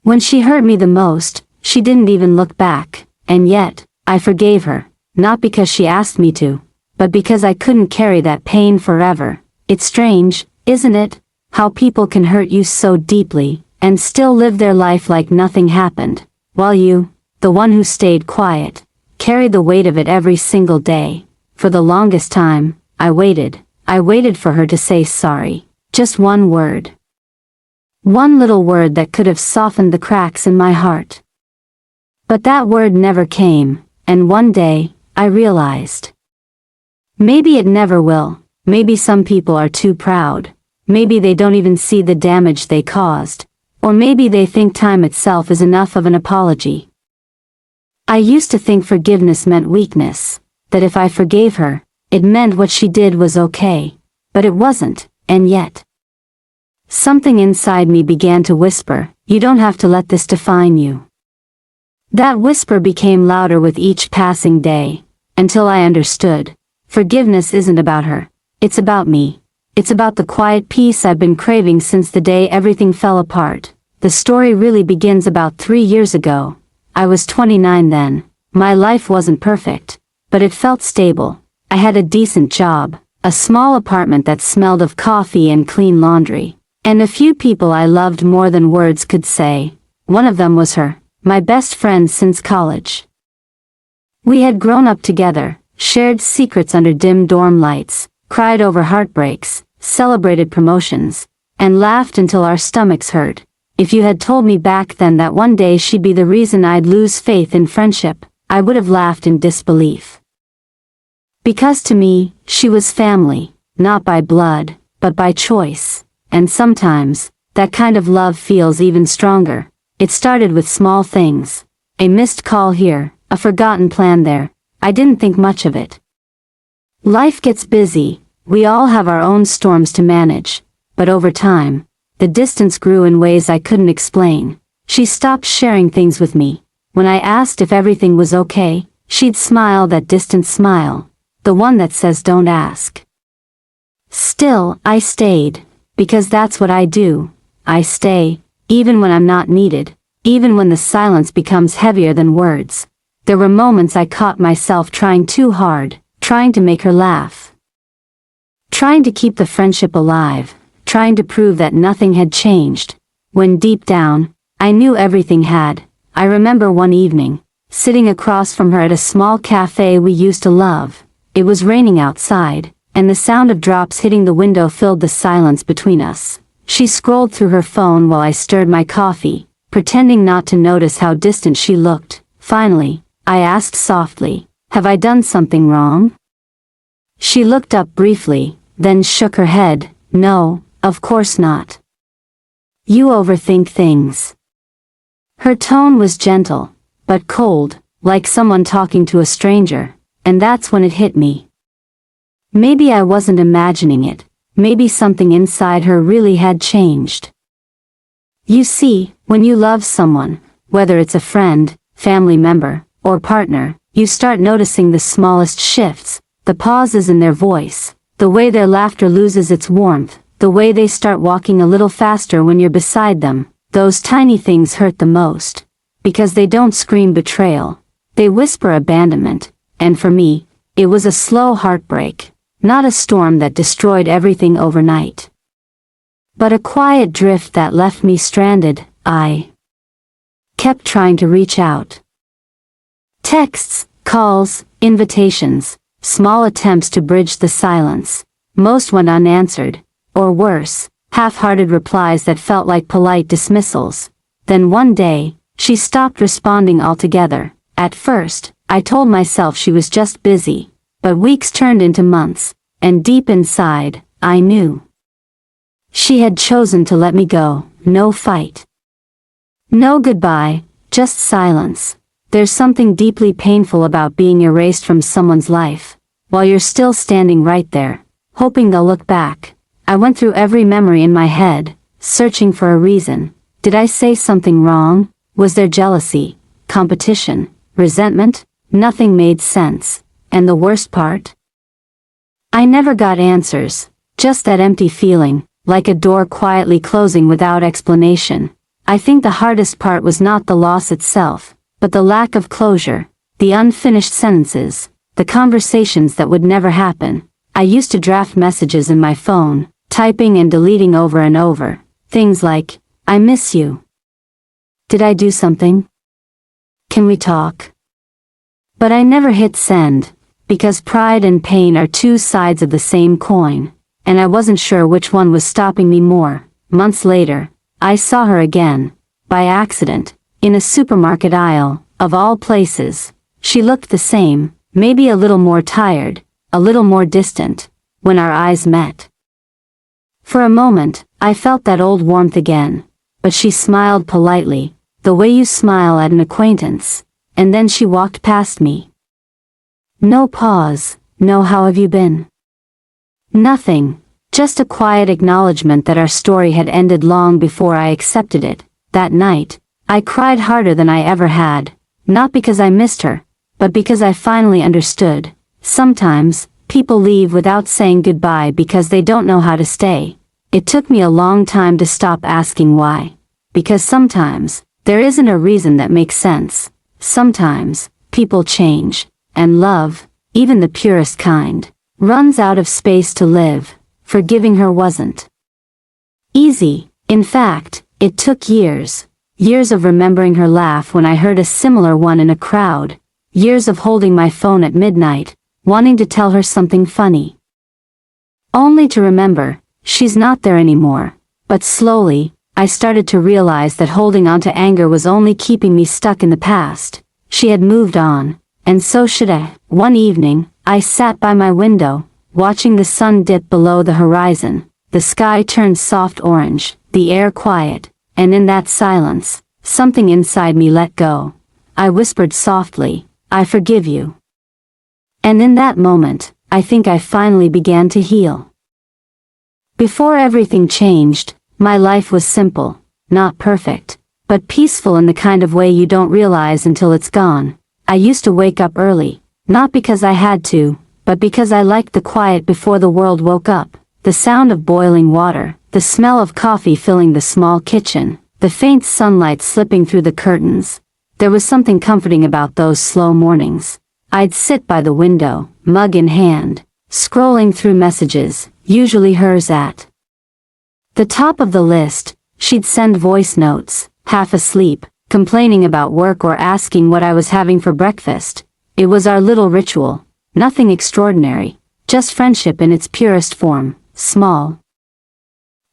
When she hurt me the most, she didn't even look back, and yet, I forgave her, not because she asked me to, but because I couldn't carry that pain forever. It's strange, isn't it, how people can hurt you so deeply, and still live their life like nothing happened, while you, the one who stayed quiet, carried the weight of it every single day. For the longest time, I waited for her to say sorry, just one word. One little word that could have softened the cracks in my heart. But that word never came, and one day, I realized. Maybe it never will, maybe some people are too proud, maybe they don't even see the damage they caused, or maybe they think time itself is enough of an apology. I used to think forgiveness meant weakness, that if I forgave her, it meant what she did was okay, but it wasn't, and yet. Something inside me began to whisper, you don't have to let this define you. That whisper became louder with each passing day, until I understood, forgiveness isn't about her, it's about me. It's about the quiet peace I've been craving since the day everything fell apart. The story really begins about 3 years ago. I was 29 then. My life wasn't perfect, but it felt stable. I had a decent job, a small apartment that smelled of coffee and clean laundry, and a few people I loved more than words could say. One of them was her, my best friend since college. We had grown up together, shared secrets under dim dorm lights, cried over heartbreaks, celebrated promotions, and laughed until our stomachs hurt. If you had told me back then that one day she'd be the reason I'd lose faith in friendship, I would have laughed in disbelief. Because to me, she was family, not by blood, but by choice, and sometimes, that kind of love feels even stronger. It started with small things. A missed call here, a forgotten plan there. I didn't think much of it. Life gets busy, we all have our own storms to manage, but over time, the distance grew in ways I couldn't explain. She stopped sharing things with me. When I asked if everything was okay, she'd smile that distant smile, the one that says don't ask. Still, I stayed, because that's what I do. I stay, even when I'm not needed, even when the silence becomes heavier than words. There were moments I caught myself trying too hard, trying to make her laugh. Trying to keep the friendship alive, trying to prove that nothing had changed, when deep down, I knew everything had. I remember one evening, sitting across from her at a small cafe we used to love. It was raining outside, and the sound of drops hitting the window filled the silence between us. She scrolled through her phone while I stirred my coffee, pretending not to notice how distant she looked. Finally, I asked softly, "Have I done something wrong?" She looked up briefly, then shook her head. "No, of course not. You overthink things." Her tone was gentle, but cold, like someone talking to a stranger, and that's when it hit me. Maybe I wasn't imagining it, maybe something inside her really had changed. You see, when you love someone, whether it's a friend, family member, or partner, you start noticing the smallest shifts, the pauses in their voice, the way their laughter loses its warmth, the way they start walking a little faster when you're beside them. Those tiny things hurt the most, because they don't scream betrayal, they whisper abandonment, and for me, it was a slow heartbreak, not a storm that destroyed everything overnight, but a quiet drift that left me stranded. I kept trying to reach out. Texts, calls, invitations, small attempts to bridge the silence. Most went unanswered, or worse, half-hearted replies that felt like polite dismissals. Then one day, she stopped responding altogether. At first, I told myself she was just busy, but weeks turned into months, and deep inside, I knew. She had chosen to let me go. No fight. No goodbye, just silence. There's something deeply painful about being erased from someone's life, while you're still standing right there, hoping they'll look back. I went through every memory in my head, searching for a reason. Did I say something wrong? Was there jealousy, competition, resentment? Nothing made sense. And the worst part? I never got answers, just that empty feeling, like a door quietly closing without explanation. I think the hardest part was not the loss itself, but the lack of closure, the unfinished sentences, the conversations that would never happen. I used to draft messages in my phone, typing and deleting over and over, things like, "I miss you. Did I do something? Can we talk?" But I never hit send, because pride and pain are two sides of the same coin, and I wasn't sure which one was stopping me more. Months later, I saw her again, by accident, in a supermarket aisle, of all places. She looked the same, maybe a little more tired, a little more distant, when our eyes met. For a moment, I felt that old warmth again, but she smiled politely, the way you smile at an acquaintance, and then she walked past me. No pause, no "how have you been?" Nothing, just a quiet acknowledgement that our story had ended long before I accepted it. That night, I cried harder than I ever had, not because I missed her, but because I finally understood. Sometimes, people leave without saying goodbye because they don't know how to stay. It took me a long time to stop asking why. Because sometimes, there isn't a reason that makes sense. Sometimes, people change, and love, even the purest kind, runs out of space to live. Forgiving her wasn't easy. In fact, it took years. Years of remembering her laugh when I heard a similar one in a crowd. Years of holding my phone at midnight, wanting to tell her something funny. Only to remember, she's not there anymore. But slowly, I started to realize that holding on to anger was only keeping me stuck in the past. She had moved on, and so should I. One evening, I sat by my window, watching the sun dip below the horizon. The sky turned soft orange, the air quiet, and in that silence, something inside me let go. I whispered softly, "I forgive you." And in that moment, I think I finally began to heal. Before everything changed, my life was simple, not perfect, but peaceful in the kind of way you don't realize until it's gone. I used to wake up early, not because I had to, but because I liked the quiet before the world woke up. The sound of boiling water, the smell of coffee filling the small kitchen, the faint sunlight slipping through the curtains. There was something comforting about those slow mornings. I'd sit by the window, mug in hand, scrolling through messages, usually hers at the top of the list. She'd send voice notes, half asleep, complaining about work or asking what I was having for breakfast. It was our little ritual, nothing extraordinary, just friendship in its purest form, small,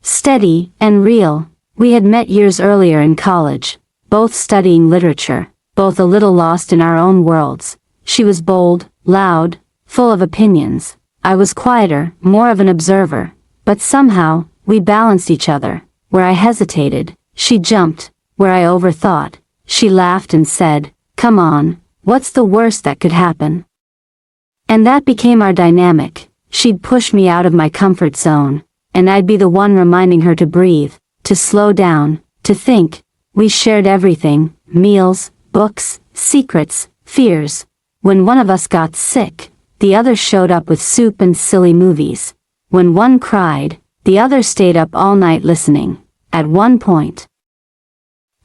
steady, and real. We had met years earlier in college, both studying literature, both a little lost in our own worlds. She was bold, loud, full of opinions. I was quieter, more of an observer, but somehow, we balanced each other. Where I hesitated, she jumped. Where I overthought, she laughed and said, "Come on, what's the worst that could happen?" And that became our dynamic. She'd push me out of my comfort zone, and I'd be the one reminding her to breathe, to slow down, to think. We shared everything, meals, books, secrets, fears. When one of us got sick, the other showed up with soup and silly movies. When one cried, the other stayed up all night listening. At one point,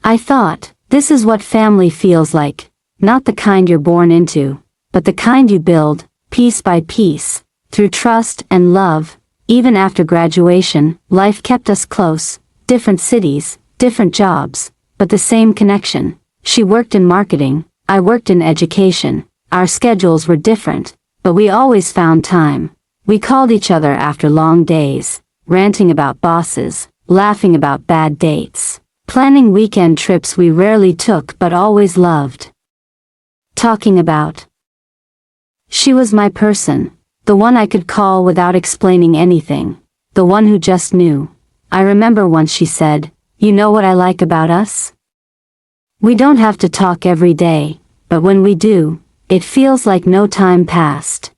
I thought, this is what family feels like, not the kind you're born into, but the kind you build, piece by piece, through trust and love. Even after graduation, life kept us close, different cities, different jobs, but the same connection. She worked in marketing, I worked in education. Our schedules were different, but we always found time. We called each other after long days, ranting about bosses, laughing about bad dates, planning weekend trips we rarely took but always loved. Talking about. She was my person, the one I could call without explaining anything, the one who just knew. I remember once she said, "You know what I like about us? We don't have to talk every day, but when we do, it feels like no time passed."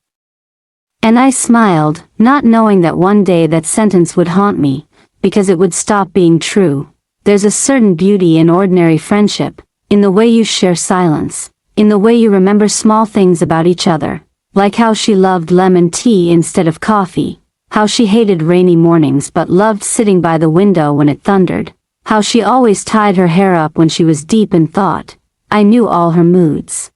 And I smiled, not knowing that one day that sentence would haunt me, because it would stop being true. There's a certain beauty in ordinary friendship, in the way you share silence, in the way you remember small things about each other, like how she loved lemon tea instead of coffee, how she hated rainy mornings but loved sitting by the window when it thundered, how she always tied her hair up when she was deep in thought. I knew all her moods,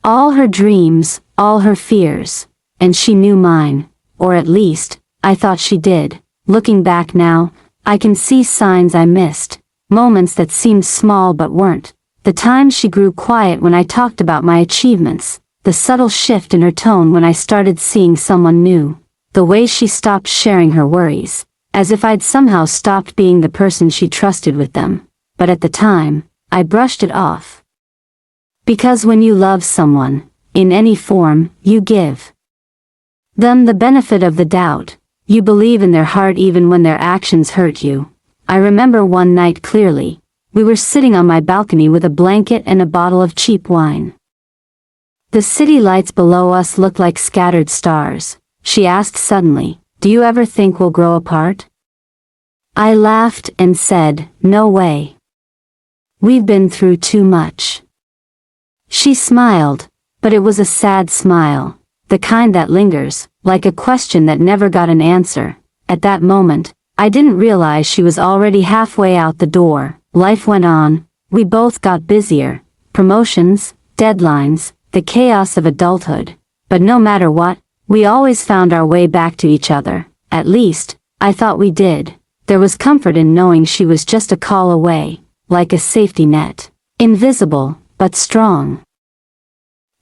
all her dreams, all her fears, and she knew mine, or at least, I thought she did. Looking back now, I can see signs I missed, moments that seemed small but weren't. The times she grew quiet when I talked about my achievements, the subtle shift in her tone when I started seeing someone new, the way she stopped sharing her worries, as if I'd somehow stopped being the person she trusted with them. But at the time, I brushed it off. Because when you love someone, in any form, you give them the benefit of the doubt. You believe in their heart even when their actions hurt you. I remember one night clearly. We were sitting on my balcony with a blanket and a bottle of cheap wine. The city lights below us looked like scattered stars. She asked suddenly, "Do you ever think we'll grow apart?" I laughed and said, "No way. We've been through too much." She smiled, but it was a sad smile, the kind that lingers, like a question that never got an answer. At that moment, I didn't realize she was already halfway out the door. Life went on, we both got busier, promotions, deadlines, the chaos of adulthood. But no matter what, we always found our way back to each other. At least, I thought we did. There was comfort in knowing she was just a call away, like a safety net. Invisible, but strong.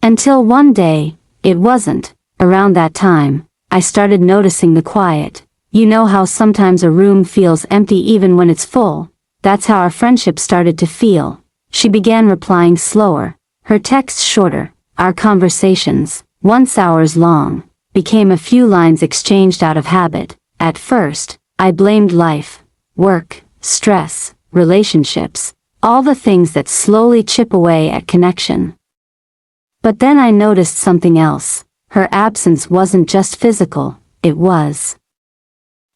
Until one day, it wasn't. Around that time, I started noticing the quiet. You know how sometimes a room feels empty even when it's full? That's how our friendship started to feel. She began replying slower, her texts shorter. Our conversations, once hours long, became a few lines exchanged out of habit. At first, I blamed life, work, stress, relationships, all the things that slowly chip away at connection. But then I noticed something else. Her absence wasn't just physical, it was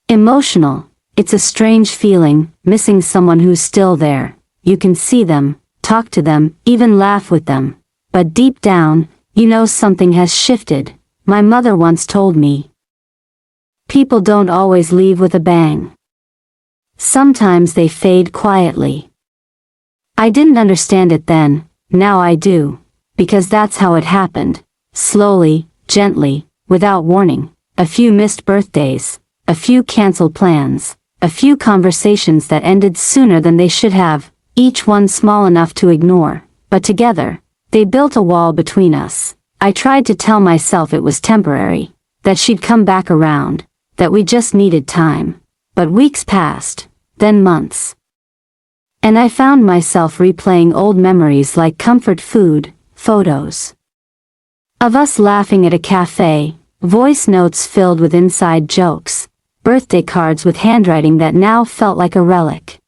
emotional. It's a strange feeling, missing someone who's still there. You can see them, talk to them, even laugh with them. But deep down, you know something has shifted. My mother once told me, people don't always leave with a bang. Sometimes they fade quietly. I didn't understand it then, now I do. Because that's how it happened. Slowly, gently, without warning. A few missed birthdays, a few canceled plans, a few conversations that ended sooner than they should have, each one small enough to ignore. But together, they built a wall between us. I tried to tell myself it was temporary, that she'd come back around, that we just needed time. But weeks passed, then months. And I found myself replaying old memories like comfort food, photos of us laughing at a cafe, voice notes filled with inside jokes, birthday cards with handwriting that now felt like a relic.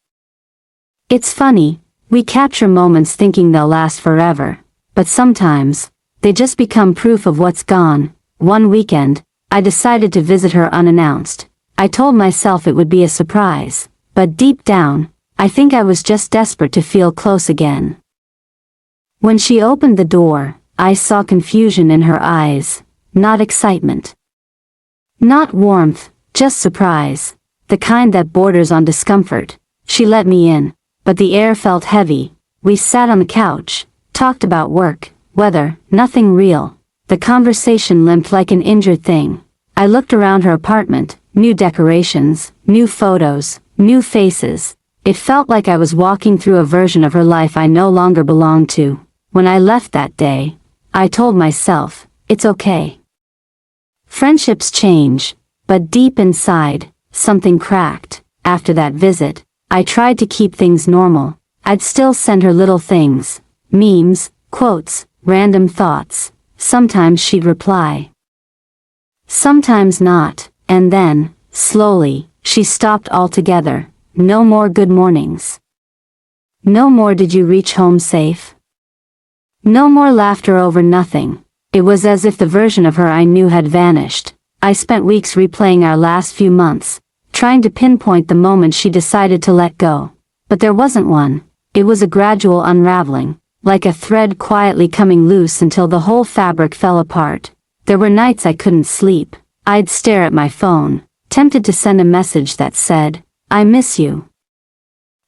It's funny, we capture moments thinking they'll last forever, but sometimes, they just become proof of what's gone. One weekend, I decided to visit her unannounced. I told myself it would be a surprise, but deep down, I think I was just desperate to feel close again. When she opened the door, I saw confusion in her eyes, not excitement. Not warmth, just surprise, the kind that borders on discomfort. She let me in, but the air felt heavy. We sat on the couch, talked about work, weather, nothing real. The conversation limped like an injured thing. I looked around her apartment, new decorations, new photos, new faces. It felt like I was walking through a version of her life I no longer belonged to. When I left that day, I told myself, it's okay. Friendships change, but deep inside, something cracked. After that visit, I tried to keep things normal. I'd still send her little things, memes, quotes, random thoughts. Sometimes she'd reply. Sometimes not, and then, slowly, she stopped altogether. No more good mornings. No more did you reach home safe? No more laughter over nothing. It was as if the version of her I knew had vanished. I spent weeks replaying our last few months, trying to pinpoint the moment she decided to let go. But there wasn't one. It was a gradual unraveling, like a thread quietly coming loose until the whole fabric fell apart. There were nights I couldn't sleep. I'd stare at my phone, tempted to send a message that said, I miss you.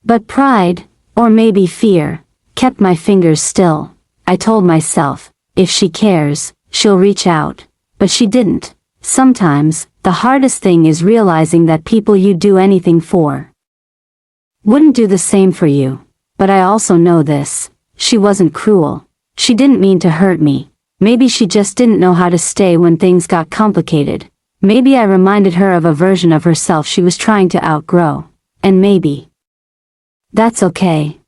But pride, or maybe fear, kept my fingers still. I told myself, if she cares, she'll reach out. But she didn't. Sometimes, the hardest thing is realizing that people you do anything for wouldn't do the same for you. But I also know this. She wasn't cruel. She didn't mean to hurt me. Maybe she just didn't know how to stay when things got complicated. Maybe I reminded her of a version of herself she was trying to outgrow. And maybe that's okay.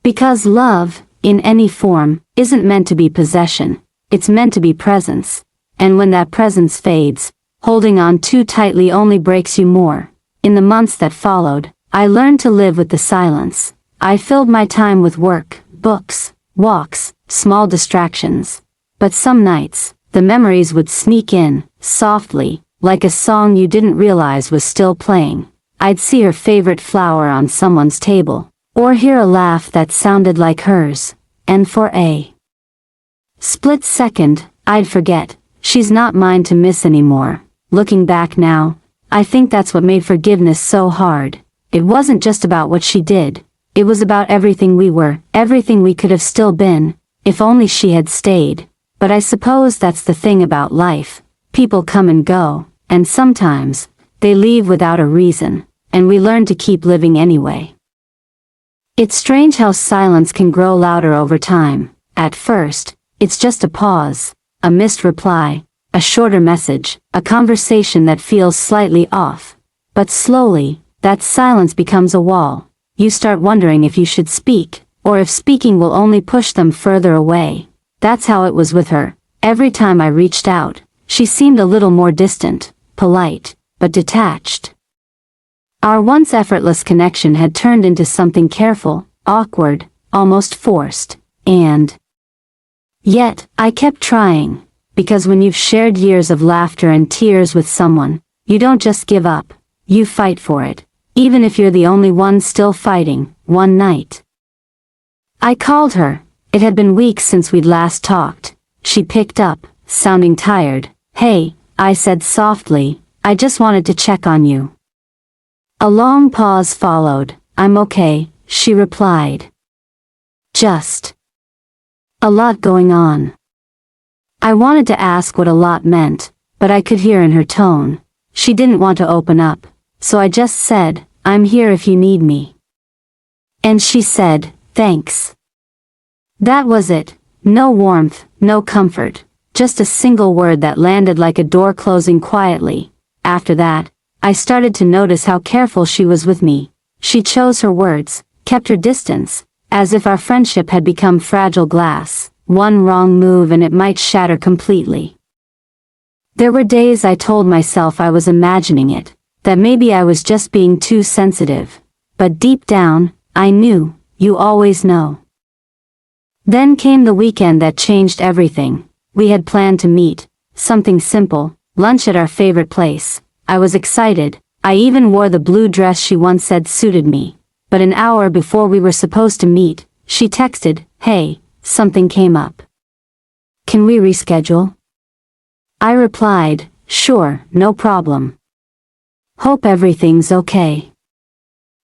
Because love, in any form, isn't meant to be possession. It's meant to be presence. And when that presence fades, holding on too tightly only breaks you more. In the months that followed, I learned to live with the silence. I filled my time with work, books, walks, small distractions. But some nights, the memories would sneak in, softly, like a song you didn't realize was still playing. I'd see her favorite flower on someone's table, or hear a laugh that sounded like hers, and for a split second, I'd forget, she's not mine to miss anymore. Looking back now, I think that's what made forgiveness so hard. It wasn't just about what she did. It was about everything we were, everything we could have still been, if only she had stayed. But I suppose that's the thing about life. People come and go, and sometimes, they leave without a reason, and we learn to keep living anyway. It's strange how silence can grow louder over time. At first, it's just a pause, a missed reply, a shorter message, a conversation that feels slightly off. But slowly, that silence becomes a wall. You start wondering if you should speak, or if speaking will only push them further away. That's how it was with her. Every time I reached out, she seemed a little more distant, polite, but detached. Our once effortless connection had turned into something careful, awkward, almost forced, and yet, I kept trying, because when you've shared years of laughter and tears with someone, you don't just give up, you fight for it, even if you're the only one still fighting. One night, I called her. It had been weeks since we'd last talked. She picked up, sounding tired. "Hey," I said softly, "I just wanted to check on you." A long pause followed. "I'm okay," she replied. "Just a lot going on." I wanted to ask what a lot meant, but I could hear in her tone she didn't want to open up, so I just said, "I'm here if you need me." And she said, "Thanks." That was it. No warmth, no comfort, just a single word that landed like a door closing quietly. After that, I started to notice how careful she was with me. She chose her words, kept her distance, as if our friendship had become fragile glass. One wrong move and it might shatter completely. There were days I told myself I was imagining it, that maybe I was just being too sensitive. But deep down, I knew, you always know. Then came the weekend that changed everything. We had planned to meet, something simple, lunch at our favorite place. I was excited. I even wore the blue dress she once said suited me. But an hour before we were supposed to meet, she texted, "Hey, something came up. Can we reschedule?" I replied, "Sure, no problem. Hope everything's okay."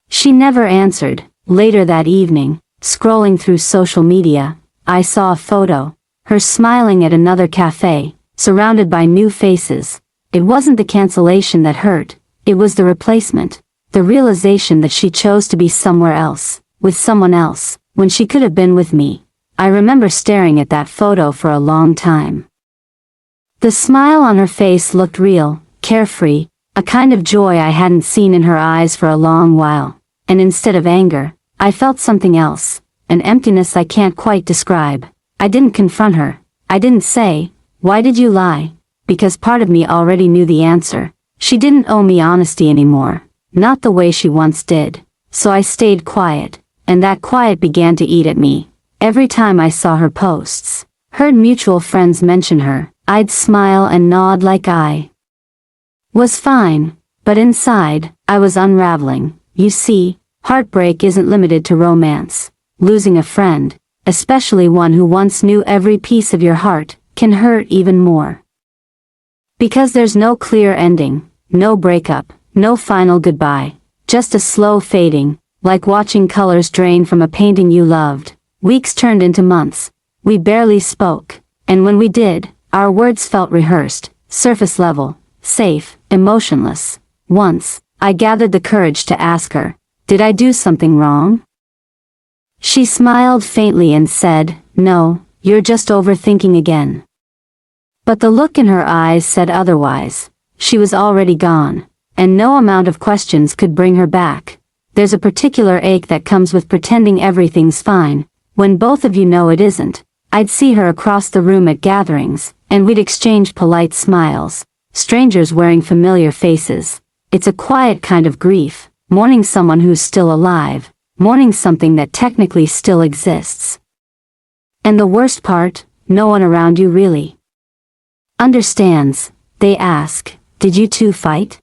She never answered. Later that evening, scrolling through social media, I saw a photo, her smiling at another cafe, surrounded by new faces. It wasn't the cancellation that hurt, it was the replacement, the realization that she chose to be somewhere else, with someone else, when she could have been with me. I remember staring at that photo for a long time. The smile on her face looked real, carefree, a kind of joy I hadn't seen in her eyes for a long while. And instead of anger, I felt something else, an emptiness I can't quite describe. I didn't confront her. I didn't say, "Why did you lie?" Because part of me already knew the answer. She didn't owe me honesty anymore, not the way she once did. So I stayed quiet, and that quiet began to eat at me. Every time I saw her posts, heard mutual friends mention her, I'd smile and nod like I was fine, but inside, I was unraveling. You see, heartbreak isn't limited to romance. Losing a friend, especially one who once knew every piece of your heart, can hurt even more. Because there's no clear ending, no breakup, no final goodbye, just a slow fading, like watching colors drain from a painting you loved. Weeks turned into months. We barely spoke, and when we did, our words felt rehearsed, surface level, safe, emotionless. Once, I gathered the courage to ask her, "Did I do something wrong?" She smiled faintly and said, "No, you're just overthinking again." But the look in her eyes said otherwise. She was already gone, and no amount of questions could bring her back. There's a particular ache that comes with pretending everything's fine, when both of you know it isn't. I'd see her across the room at gatherings, and we'd exchange polite smiles, strangers wearing familiar faces. It's a quiet kind of grief, mourning someone who's still alive, mourning something that technically still exists. And the worst part, no one around you really understands. They ask, "Did you two fight?"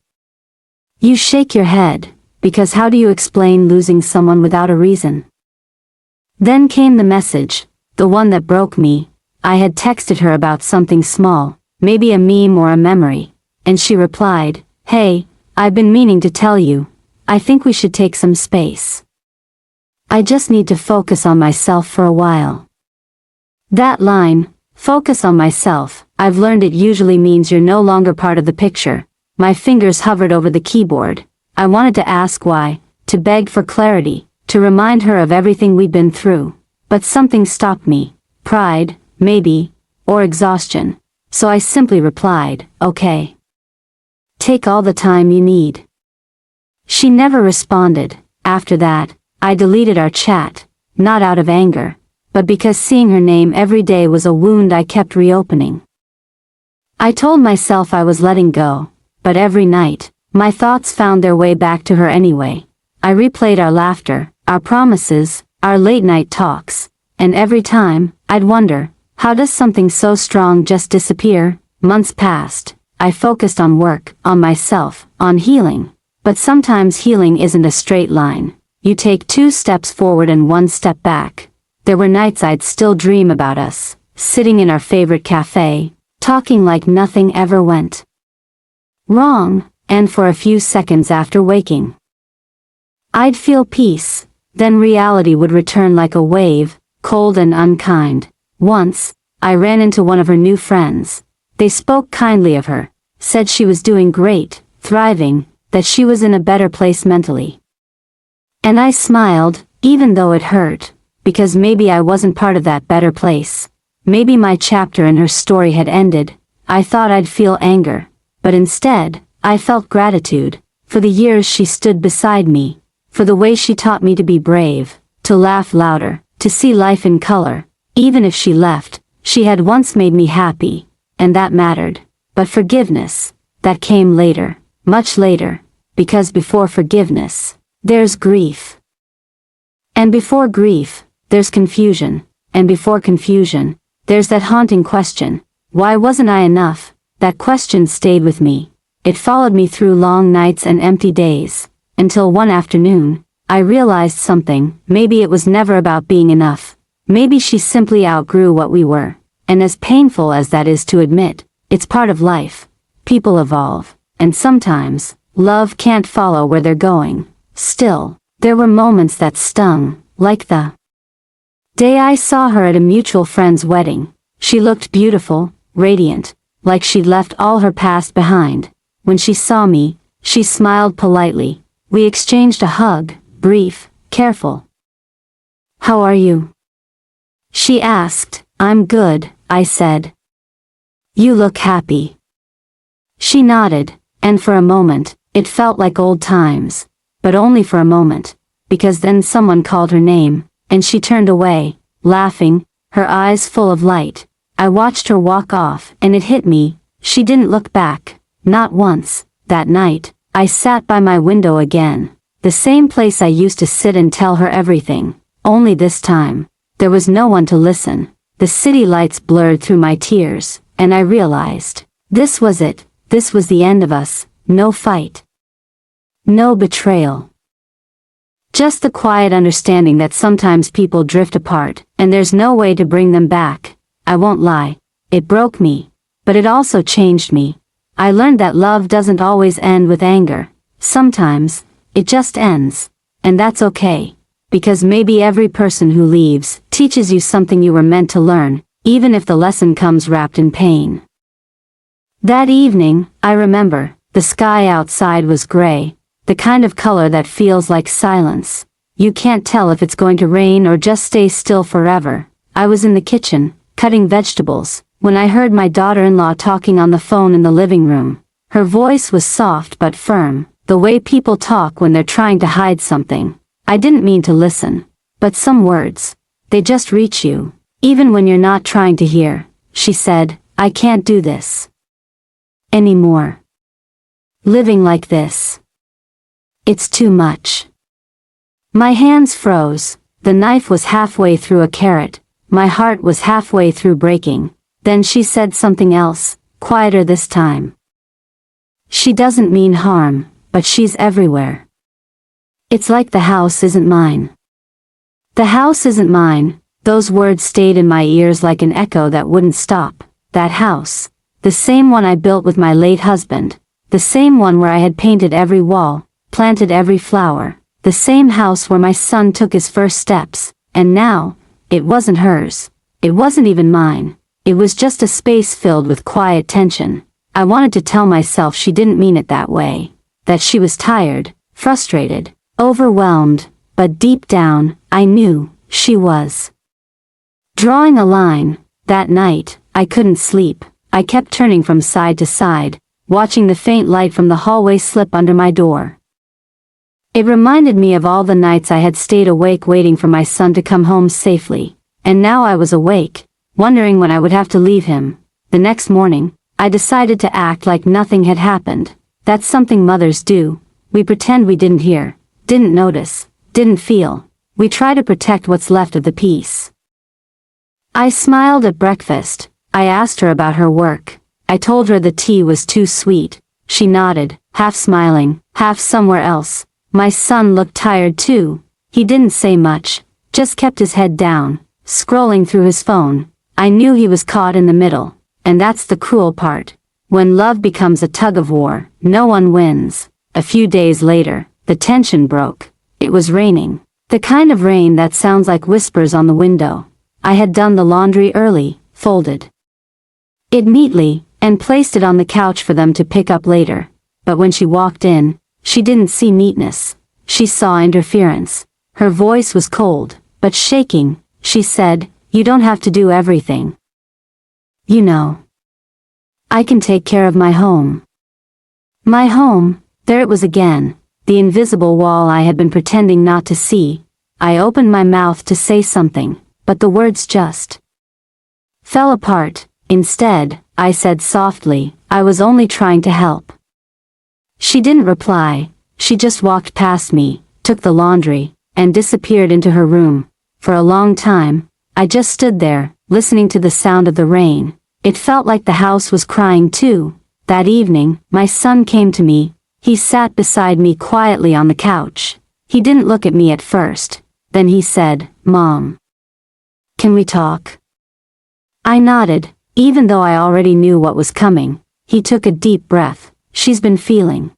You shake your head, because how do you explain losing someone without a reason? Then came the message, the one that broke me. I had texted her about something small, maybe a meme or a memory, and she replied, "Hey, I've been meaning to tell you, I think we should take some space. I just need to focus on myself for a while." That line, "focus on myself," I've learned it usually means you're no longer part of the picture. My fingers hovered over the keyboard. I wanted to ask why, to beg for clarity, to remind her of everything we'd been through. But something stopped me. Pride, maybe, or exhaustion. So I simply replied, "Okay. Take all the time you need." She never responded. After that, I deleted our chat, not out of anger, but because seeing her name every day was a wound I kept reopening. I told myself I was letting go, but every night, my thoughts found their way back to her anyway. I replayed our laughter, our promises, our late-night talks, and every time, I'd wonder, how does something so strong just disappear? Months passed. I focused on work, on myself, on healing. But sometimes healing isn't a straight line. You take 2 steps forward and 1 step back. There were nights I'd still dream about us, sitting in our favorite cafe, talking like nothing ever went wrong, and for a few seconds after waking, I'd feel peace, then reality would return like a wave, cold and unkind. Once, I ran into one of her new friends. They spoke kindly of her, said she was doing great, thriving, that she was in a better place mentally. And I smiled, even though it hurt, because maybe I wasn't part of that better place. Maybe my chapter in her story had ended. I thought I'd feel anger, but instead, I felt gratitude, for the years she stood beside me, for the way she taught me to be brave, to laugh louder, to see life in color. Even if she left, she had once made me happy, and that mattered. But forgiveness, that came later, much later, because before forgiveness, there's grief. And before grief, there's confusion, and before confusion, there's that haunting question, why wasn't I enough? That question stayed with me. It followed me through long nights and empty days, until one afternoon, I realized something. Maybe it was never about being enough. Maybe she simply outgrew what we were, and as painful as that is to admit, it's part of life. People evolve, and sometimes, love can't follow where they're going. Still, there were moments that stung, like the day I saw her at a mutual friend's wedding. She looked beautiful, radiant, like she'd left all her past behind. When she saw me, she smiled politely. We exchanged a hug, brief, careful. "How are you?" she asked. "I'm good," I said. "You look happy." She nodded, and for a moment, it felt like old times. But only for a moment, because then someone called her name, and she turned away, laughing, her eyes full of light. I watched her walk off, and it hit me, she didn't look back, not once. That night, I sat by my window again, the same place I used to sit and tell her everything, only this time, there was no one to listen. The city lights blurred through my tears, and I realized, this was it, this was the end of us. No fight, no betrayal. Just the quiet understanding that sometimes people drift apart, and there's no way to bring them back. I won't lie, it broke me, but it also changed me. I learned that love doesn't always end with anger. Sometimes, it just ends. and that's okay. Because maybe every person who leaves teaches you something you were meant to learn, even if the lesson comes wrapped in pain. That evening, I remember, the sky outside was gray, the kind of color that feels like silence. You can't tell if it's going to rain or just stay still forever. I was in the kitchen, cutting vegetables, when I heard my daughter-in-law talking on the phone in the living room. Her voice was soft but firm, the way people talk when they're trying to hide something. I didn't mean to listen, but some words, they just reach you, even when you're not trying to hear. She said, "I can't do this anymore. Living like this. It's too much." My hands froze, the knife was halfway through a carrot, my heart was halfway through breaking. Then she said something else, quieter this time. "She doesn't mean harm, but she's everywhere. It's like the house isn't mine." The house isn't mine, those words stayed in my ears like an echo that wouldn't stop. That house, the same one I built with my late husband, the same one where I had painted every wall, planted every flower, the same house where my son took his first steps, and now, it wasn't hers. It wasn't even mine. It was just a space filled with quiet tension. I wanted to tell myself she didn't mean it that way, that she was tired, frustrated, overwhelmed, but deep down, I knew, she was. Drawing a line, that night, I couldn't sleep. I kept turning from side to side, watching the faint light from the hallway slip under my door. It reminded me of all the nights I had stayed awake waiting for my son to come home safely, and now I was awake, wondering when I would have to leave him. The next morning, I decided to act like nothing had happened. That's something mothers do. We pretend we didn't hear, didn't notice, didn't feel. We try to protect what's left of the peace. I smiled at breakfast. I asked her about her work. I told her the tea was too sweet. She nodded, half smiling, half somewhere else. My son looked tired too. He didn't say much, just kept his head down, scrolling through his phone. I knew he was caught in the middle, and that's the cruel part. When love becomes a tug-of-war, no one wins. A few days later, the tension broke. It was raining. The kind of rain that sounds like whispers on the window. I had done the laundry early, folded it neatly, and placed it on the couch for them to pick up later. But when she walked in, she didn't see neatness. She saw interference. Her voice was cold, but shaking. She said, "You don't have to do everything. You know, I can take care of my home." My home, there it was again, the invisible wall I had been pretending not to see. I opened my mouth to say something, but the words just fell apart. Instead, I said softly, "I was only trying to help." She didn't reply. She just walked past me, took the laundry, and disappeared into her room. For a long time, I just stood there, listening to the sound of the rain. It felt like the house was crying too. That evening, my son came to me. He sat beside me quietly on the couch. He didn't look at me at first. Then he said, "Mom, can we talk?" I nodded, even though I already knew what was coming. He took a deep breath. "She's been feeling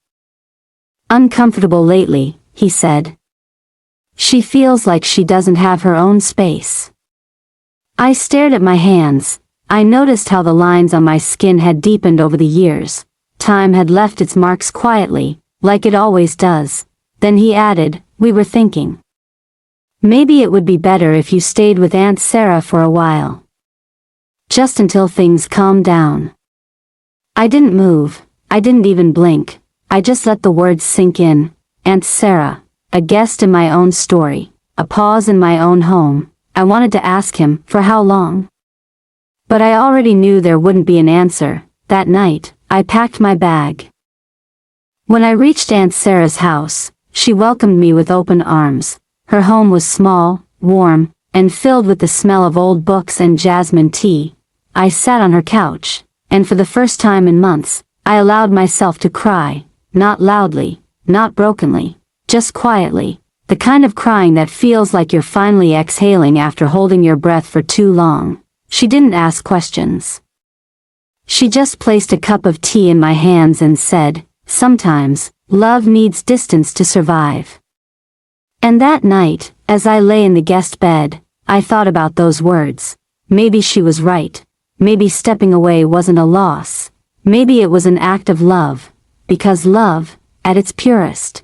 uncomfortable lately," he said. "She feels like she doesn't have her own space." I stared at my hands. I noticed how the lines on my skin had deepened over the years. Time had left its marks quietly, like it always does. Then he added, "We were thinking maybe it would be better if you stayed with Aunt Sarah for a while. Just until things calmed down." I didn't move. I didn't even blink. I just let the words sink in. Aunt Sarah, a guest in my own story, a pause in my own home. I wanted to ask him, for how long? But I already knew there wouldn't be an answer. That night, I packed my bag. When I reached Aunt Sarah's house, she welcomed me with open arms. Her home was small, warm, and filled with the smell of old books and jasmine tea. I sat on her couch, and for the first time in months, I allowed myself to cry, not loudly, not brokenly, just quietly, the kind of crying that feels like you're finally exhaling after holding your breath for too long. She didn't ask questions. She just placed a cup of tea in my hands and said, "Sometimes, love needs distance to survive." And that night, as I lay in the guest bed, I thought about those words. Maybe she was right. Maybe stepping away wasn't a loss. Maybe it was an act of love. Because love, at its purest,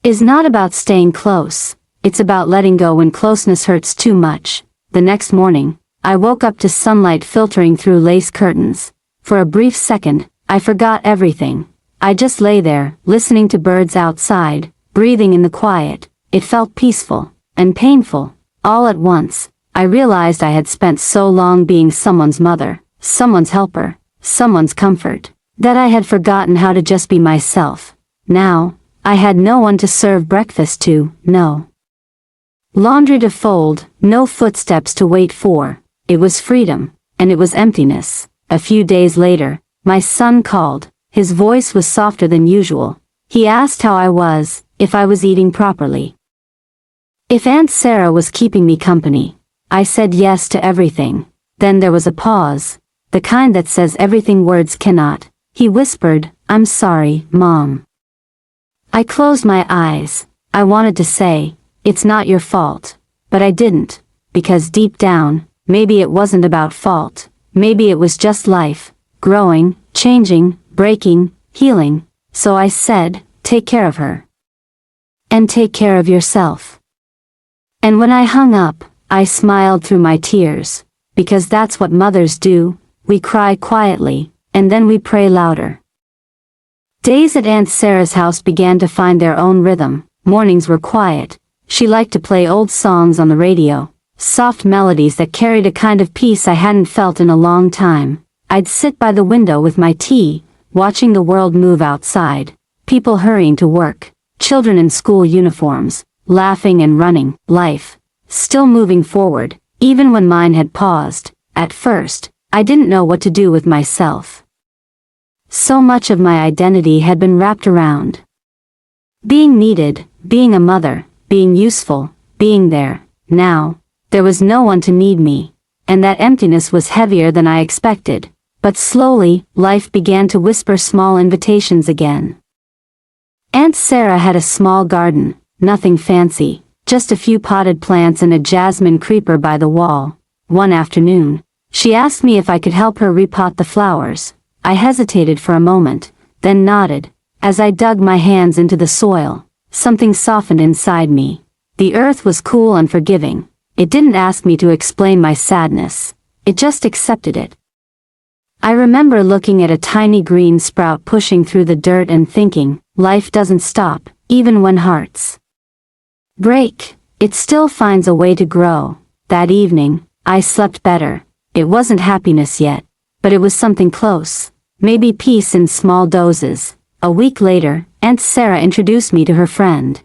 is not about staying close. It's about letting go when closeness hurts too much. The next morning, I woke up to sunlight filtering through lace curtains. For a brief second, I forgot everything. I just lay there, listening to birds outside, breathing in the quiet. It felt peaceful and painful. All at once, I realized I had spent so long being someone's mother, someone's helper, someone's comfort, that I had forgotten how to just be myself. Now, I had no one to serve breakfast to, no laundry to fold, no footsteps to wait for. It was freedom, and it was emptiness. A few days later, my son called. His voice was softer than usual. He asked how I was, if I was eating properly, if Aunt Sarah was keeping me company. I said yes to everything. Then there was a pause, the kind that says everything words cannot. He whispered, "I'm sorry, Mom." I closed my eyes. I wanted to say, "It's not your fault," but I didn't, because deep down, maybe it wasn't about fault. Maybe it was just life, growing, changing, breaking, healing. So I said, "Take care of her. And take care of yourself." And when I hung up, I smiled through my tears, because that's what mothers do. We cry quietly, and then we pray louder. Days at Aunt Sarah's house began to find their own rhythm. Mornings were quiet. She liked to play old songs on the radio, soft melodies that carried a kind of peace I hadn't felt in a long time. I'd sit by the window with my tea, watching the world move outside, people hurrying to work, children in school uniforms, laughing and running, life still moving forward, even when mine had paused. At first, I didn't know what to do with myself. So much of my identity had been wrapped around being needed, being a mother, being useful, being there. Now, there was no one to need me, and that emptiness was heavier than I expected. But slowly, life began to whisper small invitations again. Aunt Sarah had a small garden, nothing fancy, just a few potted plants and a jasmine creeper by the wall. One afternoon, she asked me if I could help her repot the flowers. I hesitated for a moment, then nodded. As I dug my hands into the soil, something softened inside me. The earth was cool and forgiving. It didn't ask me to explain my sadness. It just accepted it. I remember looking at a tiny green sprout pushing through the dirt and thinking, life doesn't stop, even when hearts break. It still finds a way to grow. That evening, I slept better. It wasn't happiness yet, but it was something close. Maybe peace in small doses. A week later, Aunt Sarah introduced me to her friend,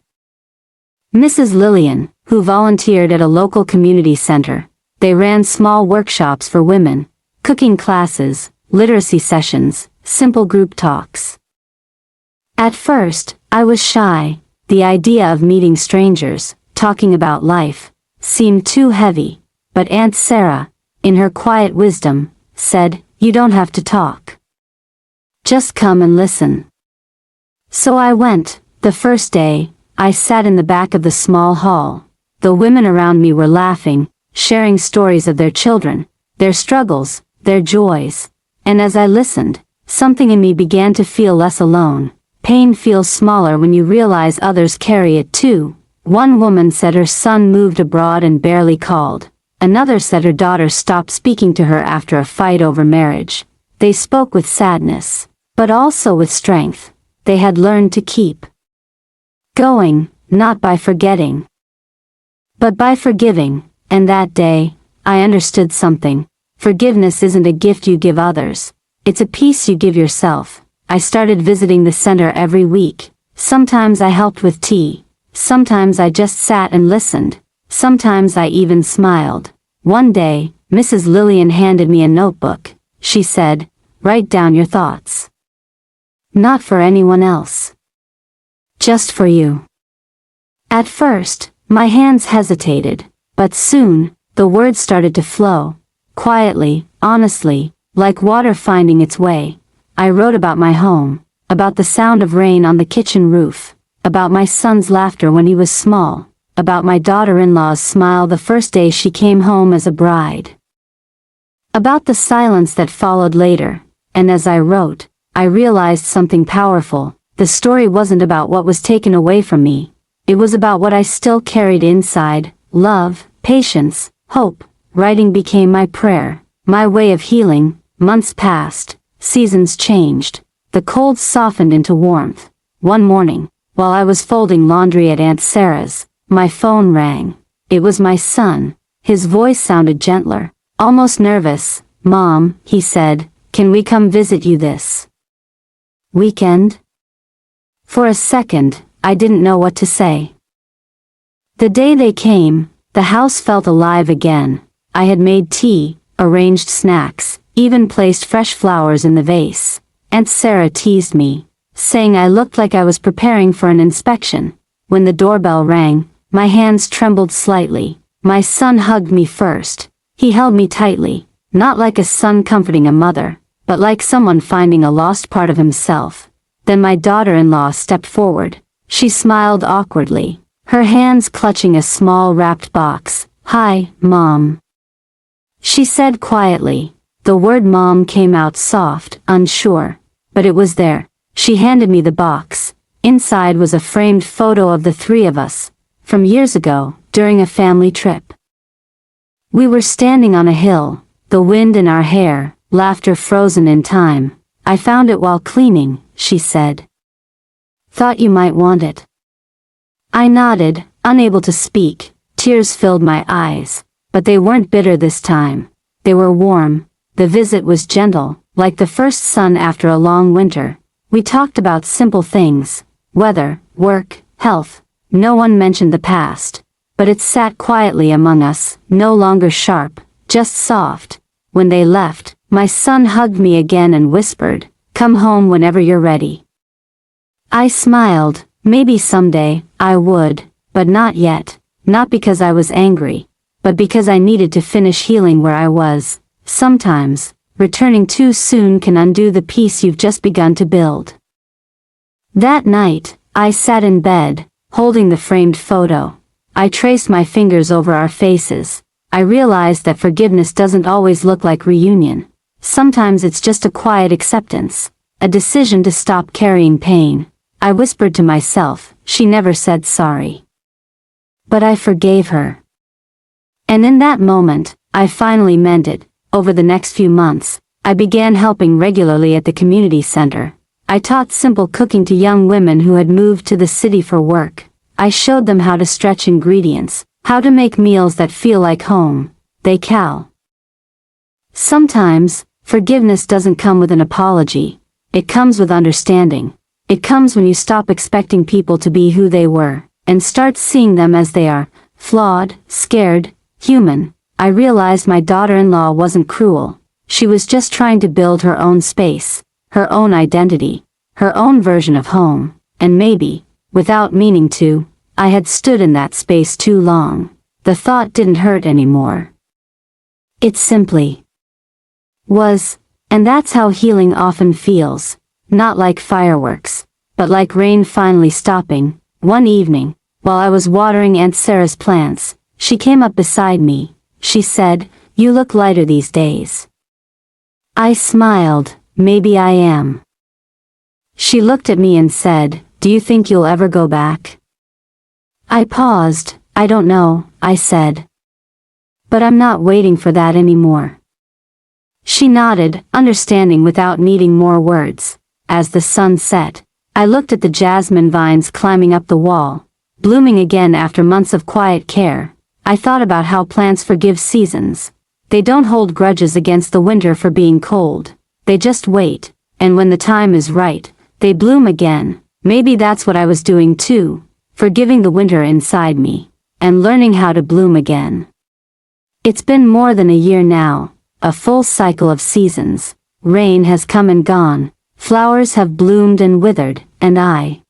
Mrs. Lillian, who volunteered at a local community center. They ran small workshops for women, cooking classes, literacy sessions, simple group talks. At first, I was shy. The idea of meeting strangers, talking about life, seemed too heavy. But Aunt Sarah, in her quiet wisdom, said, "You don't have to talk. Just come and listen." So I went. The first day, I sat in the back of the small hall. The women around me were laughing, sharing stories of their children, their struggles, their joys. And as I listened, something in me began to feel less alone. Pain feels smaller when you realize others carry it too. One woman said her son moved abroad and barely called. Another said her daughter stopped speaking to her after a fight over marriage. They spoke with sadness, but also with strength. They had learned to keep going, not by forgetting, but by forgiving. And that day, I understood something. Forgiveness isn't a gift you give others. It's a peace you give yourself. I started visiting the center every week. Sometimes I helped with tea. Sometimes I just sat and listened. Sometimes I even smiled. One day, Mrs. Lillian handed me a notebook. She said, "Write down your thoughts. Not for anyone else. Just for you." At first, my hands hesitated, but soon, the words started to flow. Quietly, honestly, like water finding its way. I wrote about my home, about the sound of rain on the kitchen roof, about my son's laughter when he was small, about my daughter-in-law's smile the first day she came home as a bride. About the silence that followed later, and as I wrote, I realized something powerful. The story wasn't about what was taken away from me. It was about what I still carried inside: love, patience, hope. Writing became my prayer, my way of healing. Months passed, seasons changed, the cold softened into warmth. One morning, while I was folding laundry at Aunt Sarah's, my phone rang. It was my son. His voice sounded gentler, almost nervous. "Mom," he said, "can we come visit you this weekend?" For a second, I didn't know what to say. The day they came, the house felt alive again. I had made tea, arranged snacks, even placed fresh flowers in the vase. Aunt Sarah teased me, saying I looked like I was preparing for an inspection. When the doorbell rang, my hands trembled slightly. My son hugged me first. He held me tightly, not like a son comforting a mother, but like someone finding a lost part of himself. Then my daughter-in-law stepped forward. She smiled awkwardly, her hands clutching a small wrapped box. "Hi, Mom," she said quietly. The word mom came out soft, unsure, but it was there. She handed me the box. Inside was a framed photo of the three of us, from years ago, during a family trip. We were standing on a hill, the wind in our hair, laughter frozen in time. "I found it while cleaning," she said. "Thought you might want it." I nodded, unable to speak. Tears filled my eyes, but they weren't bitter this time. They were warm. The visit was gentle, like the first sun after a long winter. We talked about simple things: weather, work, health. No one mentioned the past, but it sat quietly among us, no longer sharp, just soft. When they left, my son hugged me again and whispered, "Come home whenever you're ready." I smiled. Maybe someday, I would, but not yet. Not because I was angry, but because I needed to finish healing where I was. Sometimes, returning too soon can undo the peace you've just begun to build. That night, I sat in bed, holding the framed photo. I traced my fingers over our faces. I realized that forgiveness doesn't always look like reunion. Sometimes it's just a quiet acceptance, a decision to stop carrying pain. I whispered to myself, she never said sorry. But I forgave her. And in that moment, I finally meant it. Over the next few months, I began helping regularly at the community center. I taught simple cooking to young women who had moved to the city for work. I showed them how to stretch ingredients, how to make meals that feel like home. Sometimes, forgiveness doesn't come with an apology. It comes with understanding. It comes when you stop expecting people to be who they were, and start seeing them as they are, flawed, scared, human. I realized my daughter-in-law wasn't cruel. She was just trying to build her own space, her own identity, her own version of home. And maybe, without meaning to, I had stood in that space too long. The thought didn't hurt anymore. It simply was, and that's how healing often feels. Not like fireworks, but like rain finally stopping. One evening, while I was watering Aunt Sarah's plants, she came up beside me. She said, "You look lighter these days." I smiled. "Maybe I am." She looked at me and said, "Do you think you'll ever go back?" I paused. "I don't know," I said. "But I'm not waiting for that anymore." She nodded, understanding without needing more words. As the sun set, I looked at the jasmine vines climbing up the wall, blooming again after months of quiet care. I thought about how plants forgive seasons. They don't hold grudges against the winter for being cold. They just wait, and when the time is right, they bloom again. Maybe that's what I was doing too, forgiving the winter inside me, and learning how to bloom again. It's been more than a year now, a full cycle of seasons. Rain has come and gone, flowers have bloomed and withered, and I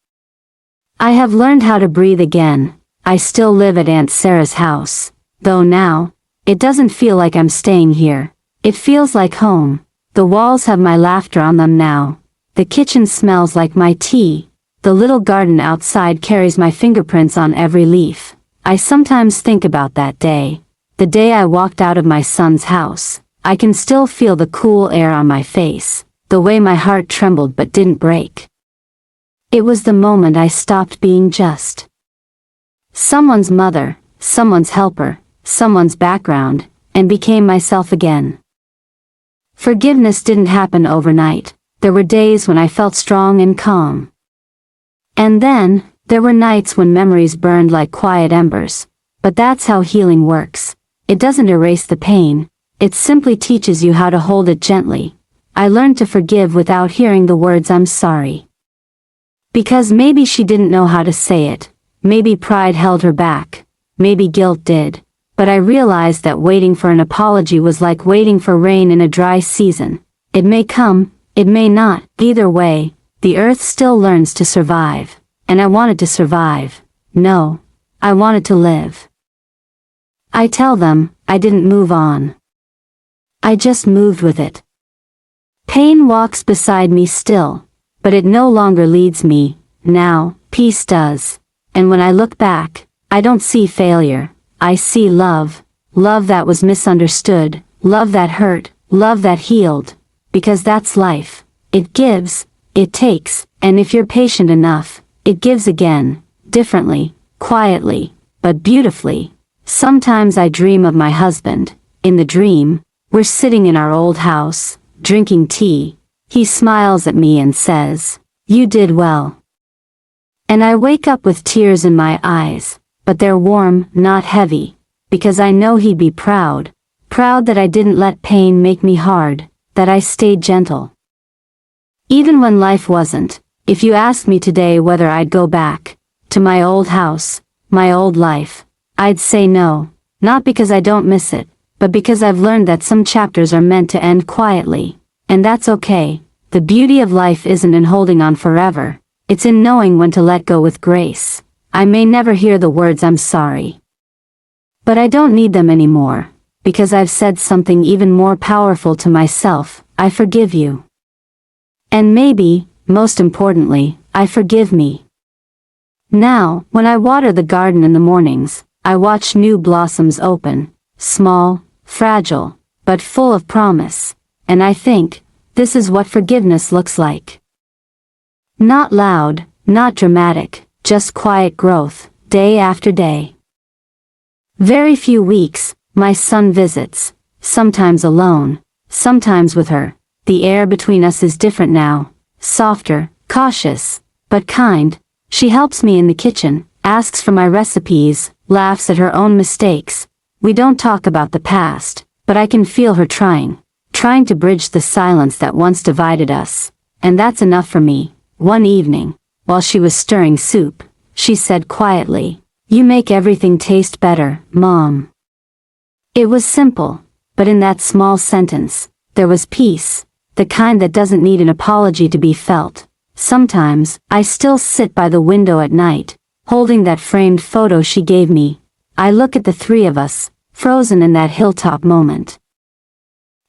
have learned how to breathe again. I still live at Aunt Sarah's house, though now, it doesn't feel like I'm staying here. It feels like home. The walls have my laughter on them now. The kitchen smells like my tea. The little garden outside carries my fingerprints on every leaf. I sometimes think about that day. The day I walked out of my son's house. I can still feel the cool air on my face, the way my heart trembled but didn't break. It was the moment I stopped being just someone's mother, someone's helper, someone's background, and became myself again. Forgiveness didn't happen overnight. There were days when I felt strong and calm. And then, there were nights when memories burned like quiet embers. But that's how healing works. It doesn't erase the pain. It simply teaches you how to hold it gently. I learned to forgive without hearing the words "I'm sorry." Because maybe she didn't know how to say it. Maybe pride held her back. Maybe guilt did. But I realized that waiting for an apology was like waiting for rain in a dry season. It may come, it may not. Either way, the earth still learns to survive. And I wanted to survive. No, I wanted to live. I tell them, I didn't move on. I just moved with it. Pain walks beside me still, but it no longer leads me. Now, peace does. And when I look back, I don't see failure. I see love. Love that was misunderstood. Love that hurt. Love that healed. Because that's life. It gives, it takes, and if you're patient enough, it gives again, differently, quietly, but beautifully. Sometimes I dream of my husband. In the dream, we're sitting in our old house, drinking tea. He smiles at me and says, "You did well." And I wake up with tears in my eyes, but they're warm, not heavy, because I know he'd be proud. Proud that I didn't let pain make me hard, that I stayed gentle. Even when life wasn't. If you asked me today whether I'd go back to my old house, my old life, I'd say no, not because I don't miss it, but because I've learned that some chapters are meant to end quietly, and that's okay. The beauty of life isn't in holding on forever, it's in knowing when to let go with grace. I may never hear the words "I'm sorry," but I don't need them anymore, because I've said something even more powerful to myself: I forgive you. And maybe, most importantly, I forgive me. Now, when I water the garden in the mornings, I watch new blossoms open, small, fragile, but full of promise, and I think, this is what forgiveness looks like. Not loud, not dramatic, just quiet growth, day after day. Very few weeks, my son visits, sometimes alone, sometimes with her. The air between us is different now. Softer, cautious, but kind. She helps me in the kitchen, asks for my recipes, laughs at her own mistakes. We don't talk about the past, but I can feel her trying to bridge the silence that once divided us. And that's enough for me. One evening, while she was stirring soup, she said quietly, "You make everything taste better, Mom." It was simple, but in that small sentence, there was peace. The kind that doesn't need an apology to be felt. Sometimes, I still sit by the window at night, holding that framed photo she gave me. I look at the three of us, frozen in that hilltop moment.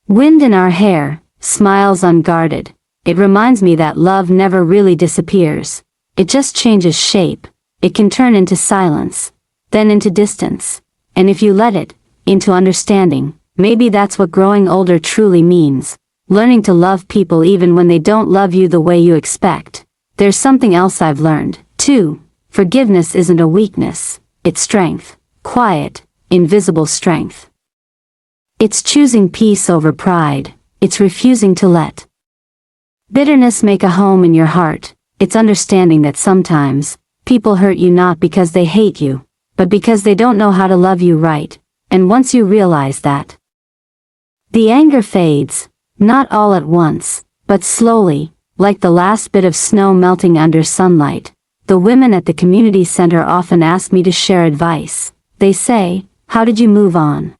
Wind in our hair, smiles unguarded. It reminds me that love never really disappears. It just changes shape. It can turn into silence, then into distance. And if you let it, into understanding. Maybe that's what growing older truly means. Learning to love people even when they don't love you the way you expect. There's something else I've learned, too. Forgiveness isn't a weakness, it's strength. Quiet, invisible strength. It's choosing peace over pride. It's refusing to let bitterness make a home in your heart. It's understanding that sometimes, people hurt you not because they hate you, but because they don't know how to love you right. And once you realize that, the anger fades. Not all at once, but slowly, like the last bit of snow melting under sunlight. The women at the community center often ask me to share advice. They say, "How did you move on?"